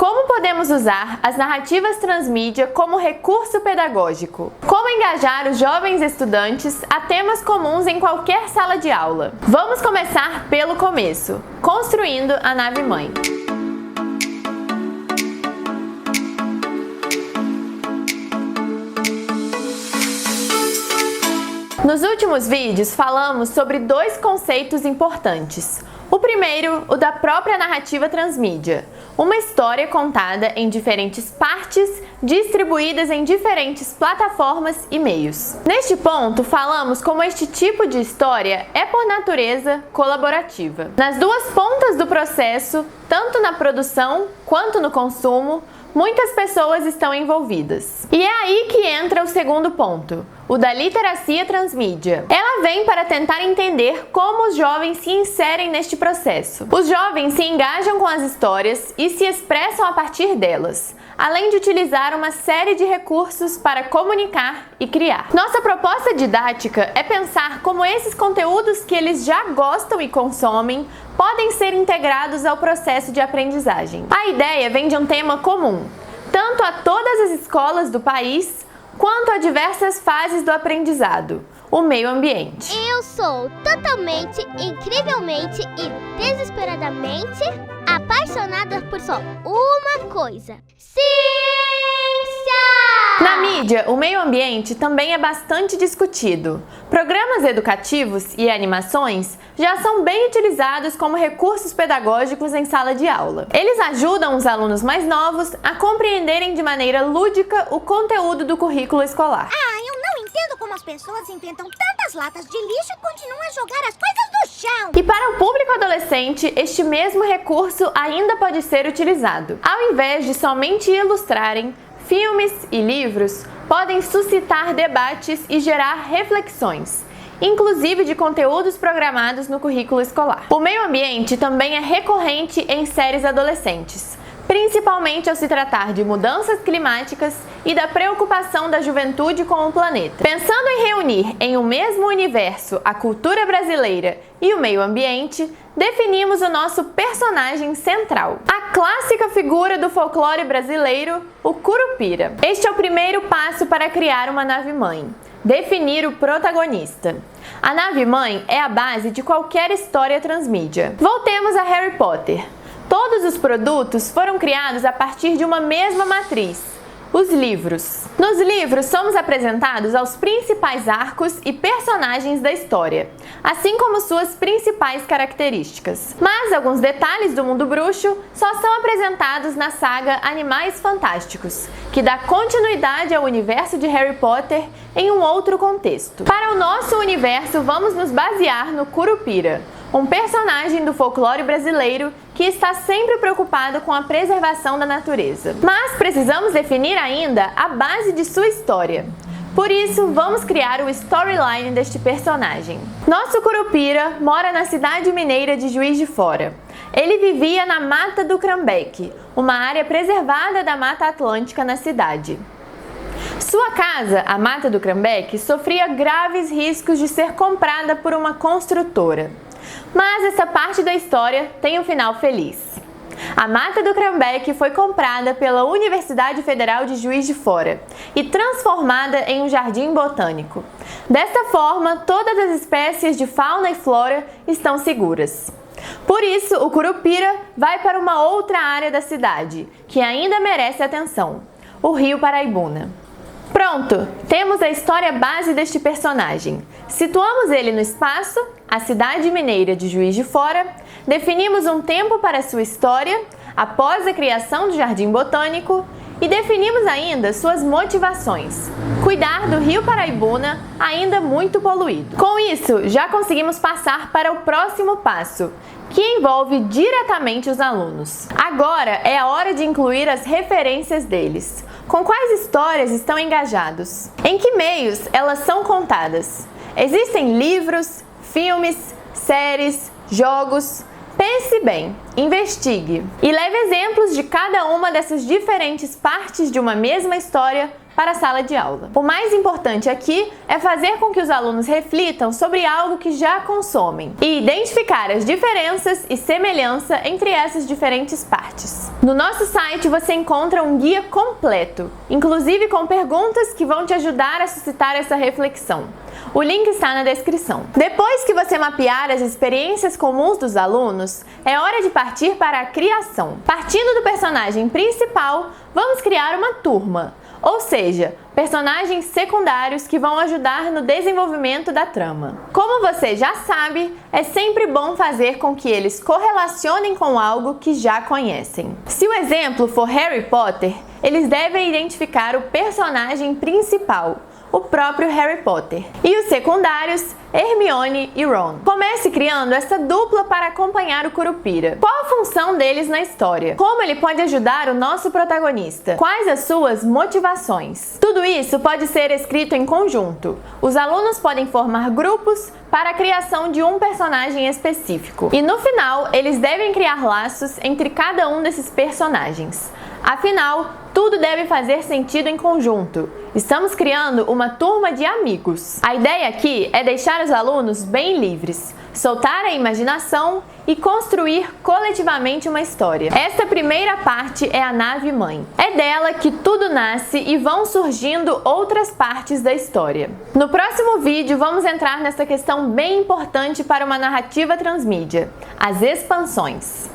Como podemos usar as narrativas transmídia como recurso pedagógico? Como engajar os jovens estudantes a temas comuns em qualquer sala de aula? Vamos começar pelo começo, construindo a nave-mãe. Nos últimos vídeos falamos sobre dois conceitos importantes. O primeiro, o da própria narrativa transmídia, uma história contada em diferentes partes, distribuídas em diferentes plataformas e meios. Neste ponto, falamos como este tipo de história é por natureza colaborativa. Nas duas pontas do processo, tanto na produção quanto no consumo, muitas pessoas estão envolvidas. E é aí que entra o segundo ponto, o da literacia transmídia. Ela vem para tentar entender como os jovens se inserem neste processo. Os jovens se engajam com as histórias e se expressam a partir delas, além de utilizar uma série de recursos para comunicar e criar. Nossa proposta didática é pensar como esses conteúdos que eles já gostam e consomem podem ser integrados ao processo de aprendizagem. A ideia vem de um tema comum, tanto a todas as escolas do país, quanto a diversas fases do aprendizado, o meio ambiente. Eu sou totalmente, incrivelmente e desesperadamente apaixonada por só uma coisa: ciência! Na mídia, o meio ambiente também é bastante discutido. Programas educativos e animações já são bem utilizados como recursos pedagógicos em sala de aula. Eles ajudam os alunos mais novos a compreenderem de maneira lúdica o conteúdo do currículo escolar. Eu não entendo como as pessoas inventam tantas latas de lixo e continuam a jogar as coisas no chão. E para o público adolescente, este mesmo recurso ainda pode ser utilizado. Ao invés de somente ilustrarem, filmes e livros podem suscitar debates e gerar reflexões, inclusive de conteúdos programados no currículo escolar. O meio ambiente também é recorrente em séries adolescentes, principalmente ao se tratar de mudanças climáticas e da preocupação da juventude com o planeta. Pensando em reunir em um mesmo universo a cultura brasileira e o meio ambiente, definimos o nosso personagem central, a clássica figura do folclore brasileiro, o Curupira. Este é o primeiro passo para criar uma nave-mãe: definir o protagonista. A nave-mãe é a base de qualquer história transmídia. Voltemos a Harry Potter. Todos os produtos foram criados a partir de uma mesma matriz: os livros. Nos livros, somos apresentados aos principais arcos e personagens da história, assim como suas principais características. Mas alguns detalhes do mundo bruxo só são apresentados na saga Animais Fantásticos, que dá continuidade ao universo de Harry Potter em um outro contexto. Para o nosso universo, vamos nos basear no Curupira, um personagem do folclore brasileiro que está sempre preocupado com a preservação da natureza. Mas precisamos definir ainda a base de sua história. Por isso, vamos criar o storyline deste personagem. Nosso Curupira mora na cidade mineira de Juiz de Fora. Ele vivia na Mata do Crambeque, uma área preservada da Mata Atlântica na cidade. Sua casa, a Mata do Crambeque, sofria graves riscos de ser comprada por uma construtora. Mas essa parte da história tem um final feliz. A Mata do Crambeque foi comprada pela Universidade Federal de Juiz de Fora e transformada em um jardim botânico. Desta forma, todas as espécies de fauna e flora estão seguras. Por isso, o Curupira vai para uma outra área da cidade, que ainda merece atenção: o Rio Paraibuna. Pronto! Temos a história base deste personagem. Situamos ele no espaço, a cidade mineira de Juiz de Fora, definimos um tempo para sua história, após a criação do Jardim Botânico, e definimos ainda suas motivações: cuidar do Rio Paraibuna, ainda muito poluído. Com isso, já conseguimos passar para o próximo passo, que envolve diretamente os alunos. Agora é a hora de incluir as referências deles. Com quais histórias estão engajados? Em que meios elas são contadas? Existem livros, filmes, séries, jogos? Pense bem, investigue e leve exemplos de cada uma dessas diferentes partes de uma mesma história para a sala de aula. O mais importante aqui é fazer com que os alunos reflitam sobre algo que já consomem e identificar as diferenças e semelhança entre essas diferentes partes. No nosso site você encontra um guia completo, inclusive com perguntas que vão te ajudar a suscitar essa reflexão. O link está na descrição. Depois que você mapear as experiências comuns dos alunos, é hora de partir para a criação. Partindo do personagem principal, vamos criar uma turma, ou seja, personagens secundários que vão ajudar no desenvolvimento da trama. Como você já sabe, é sempre bom fazer com que eles correlacionem com algo que já conhecem. Se o exemplo for Harry Potter, eles devem identificar o personagem principal, o próprio Harry Potter, e os secundários, Hermione e Ron. Comece criando essa dupla para acompanhar o Curupira. Qual a função deles na história? Como ele pode ajudar o nosso protagonista? Quais as suas motivações? Tudo isso pode ser escrito em conjunto. Os alunos podem formar grupos para a criação de um personagem específico. E no final, eles devem criar laços entre cada um desses personagens. Afinal, tudo deve fazer sentido em conjunto. Estamos criando uma turma de amigos. A ideia aqui é deixar os alunos bem livres, soltar a imaginação e construir coletivamente uma história. Esta primeira parte é a nave-mãe. É dela que tudo nasce e vão surgindo outras partes da história. No próximo vídeo, vamos entrar nessa questão bem importante para uma narrativa transmídia: as expansões.